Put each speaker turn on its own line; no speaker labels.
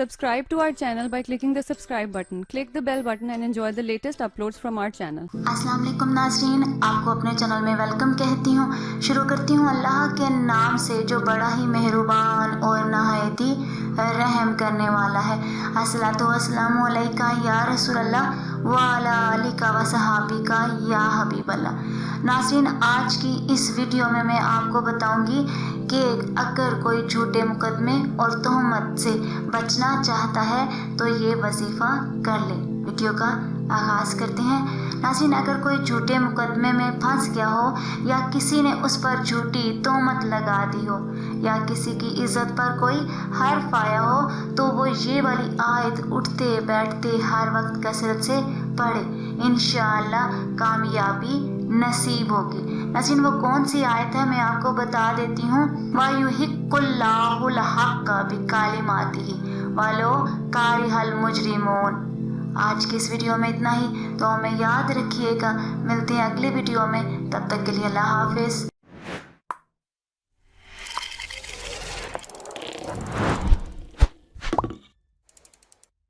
Subscribe to our channel by clicking the subscribe button. Click the bell button and enjoy the latest uploads from our channel.
अस्सलाम वालेकुम नाज़रीन, आपको अपने channel में welcome कहती हूँ। शुरू करती हूँ अल्लाह के नाम से जो बड़ा ही मेहरबान और नहायती रहम करने वाला है। अस्सलातु वस्सलामु अलैका या रसूल अल्लाह व अला आलिका व सहाबिका या हबीब अल्लाह। नाज़रीन, आज की इस वीडियो में मैं आपको बताऊंगी कि अगर कोई झूठे मुकदमे और तोहमत से बचना चाहता है तो ये वजीफ़ा कर ले। वीडियो का आगाज़ करते हैं। नाज़रीन, अगर कोई झूठे मुकदमे में फंस गया हो या किसी ने उस पर झूठी तोहमत लगा दी हो या किसी की इज़्ज़त पर कोई हर्फ आया हो तो वो ये वाली आयत उठते बैठते हर वक्त कसरत से पढ़े, इंशाअल्लाह कामयाबी नसीब होगी। नाज़रीन, वो कौन सी आयत है मैं आपको बता देती हूँ। वयुहिक्कुल्लाहुल हक़्क़ बिकलिमातिही वलो कारिहल मुजरिमून। आज की इस वीडियो में इतना ही, तो हमें याद रखिएगा। मिलते हैं अगले वीडियो में, तब तक के लिए अल्लाह हाफिज़।